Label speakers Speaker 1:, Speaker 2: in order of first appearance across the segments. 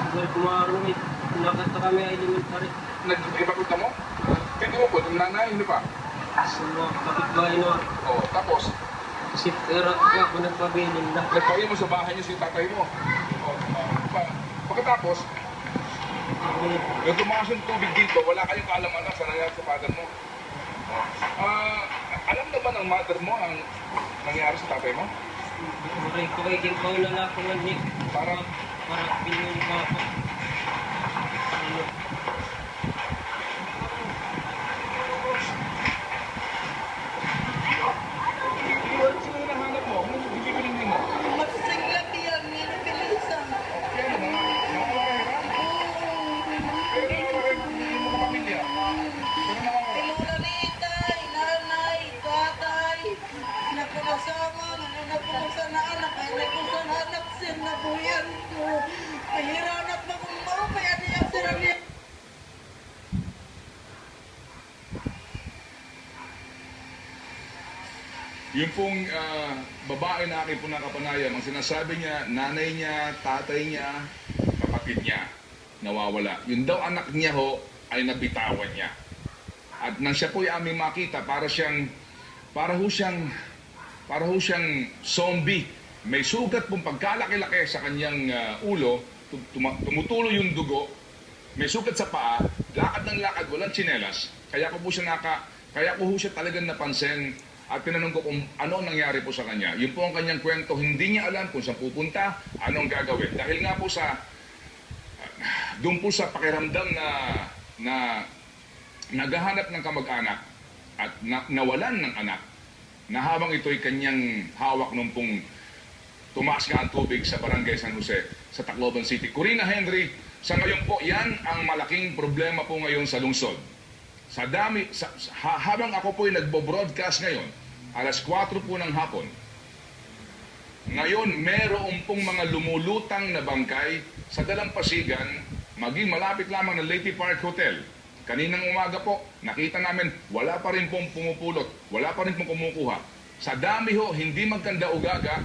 Speaker 1: Siguro kumarong eh. Nakata kami elementary.
Speaker 2: Nag-ipapunta mo? Pwede mo po, yung nanay, hindi pa?
Speaker 1: Sa mga kapitbahay na.
Speaker 2: Oo, tapos,
Speaker 1: Kasi era nga ako nagpabilin na.
Speaker 2: nagpauwi mo sa bahay niyo si tatay mo. Oo, pagkatapos, yung tumakas yung tubig dito, wala kayong kaalaman sa nangyari sa father mo. Alam naman ng mother mo ang nangyari sa tatay mo?
Speaker 1: Maray ko kay Ginpaw na lang ako ng Nick.
Speaker 2: Para
Speaker 1: Pinuli ka ako. Ano?
Speaker 2: sino yung nahanap mo? Kung hindi pinili mo?
Speaker 3: Magsiglap yan, nilibilisan.
Speaker 2: Kaya naman, nakakahirap. Pero hindi mo kapamilya. Pero nakakahirap.
Speaker 3: Lola ni Itay, nanay, tatay, napunasawa, napunasan na anak, ay napunasan anak, sinabuyan ko. Mahirap na kung mo, kaya niya sila niya.
Speaker 2: Yung pong babae na aking po nakapanayam, ang sinasabi niya, nanay niya, tatay niya, kapatid niya, nawawala. Yun daw anak niya ho, ay nabitawan niya. At nang siya po'y aming makita, para ho siyang zombie. May sugat pong pagkalaki-laki sa kanyang ulo, tumutulo yung dugo, may sugat sa paa, lakad ng lakad, walang tsinelas. Kaya ko ho siya talagang napansin. At tinanong ko kung ano nangyari po sa kanya. Yun po ang kanyang kwento, hindi niya alam kung saan pupunta, anong gagawin. Dahil nga po doon po sa pakiramdam na naghahanap ng kamag-anak at nawalan ng anak, na habang ito'y kanyang hawak nung pong tumaas nga ang tubig sa Barangay San Jose sa Tacloban City. Corina Henry, sa ngayon po, yan ang malaking problema po ngayon sa lungsod. Habang ako po'y nagbo-broadcast ngayon, alas 4 po ng hapon, ngayon meron pong mga lumulutang na bangkay sa Dalampasigan, maging malapit lamang ng Leyte Park Hotel. Kaninang umaga po, nakita namin wala pa rin pong pumupulot, wala pa rin pong kumukuha. Sa dami ho, hindi magkanda ugaga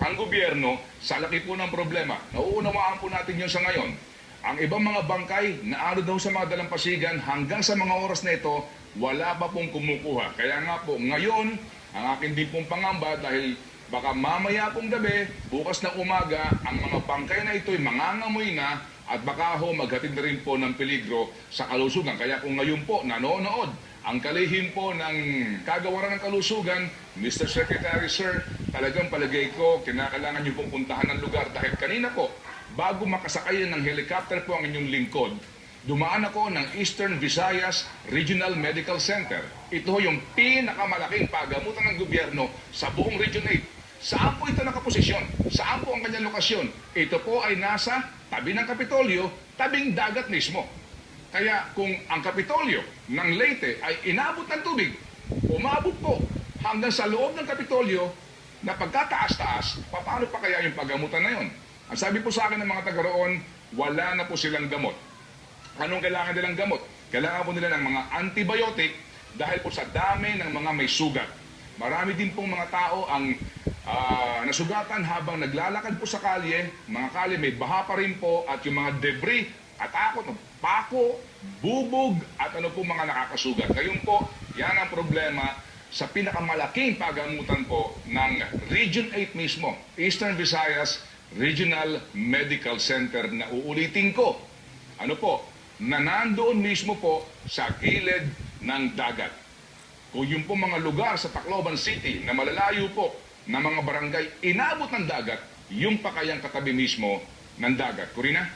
Speaker 2: ang gobyerno sa laki po ng problema. Nauunawaan po natin yun sa ngayon. Ang ibang mga bangkay na daw sa mga Dalampasigan, hanggang sa mga oras na ito, wala pa pong kumukuha. Kaya nga po, ngayon, ang akin din pong pangamba dahil baka mamaya pong gabi, bukas na umaga, ang mga bangkay na ito'y mangangamoy na at baka ho maghatid na rin po ng peligro sa kalusugan. Kaya kung ngayon po nanonood ang kalihim po ng kagawaran ng kalusugan, Mr. Secretary, Sir, talagang palagay ko, kinakailangan niyo pong puntahan ng lugar dahil kanina po, bago makasakay ng helicopter po ang inyong lingkod, dumaan ako ng Eastern Visayas Regional Medical Center. Ito yung pinakamalaking pagamutan ng gobyerno sa buong Region 8. Saan po ito nakaposisyon? Saan po ang kanyang lokasyon? Ito po ay nasa tabi ng Kapitolyo, tabing dagat mismo. Kaya kung ang Kapitolyo ng Leyte ay inabot ng tubig, umabot po hanggang sa loob ng Kapitolyo na pagkataas-taas, paano pa kaya yung pagamutan na yon? Ang sabi po sa akin ng mga taga roon, wala na po silang gamot. Anong kailangan nilang gamot? Kailangan po nila ng mga antibiotic dahil po sa dami ng mga may sugat. Marami din pong mga tao ang nasugatan habang naglalakad po sa kalye. Mga kalye may baha pa rin po at yung mga debris at akot, pako, bubog at ano po mga nakakasugat. Ngayon po, yan ang problema sa pinakamalaking pagamutan po ng Region 8 mismo, Eastern Visayas Regional Medical Center na uulitin ko. Ano po? Na nandoon mismo po sa gilid ng dagat. Kung yung po mga lugar sa Tacloban City na malalayo po na mga barangay inabot ng dagat, yung pa kayang katabi mismo ng dagat. Corina?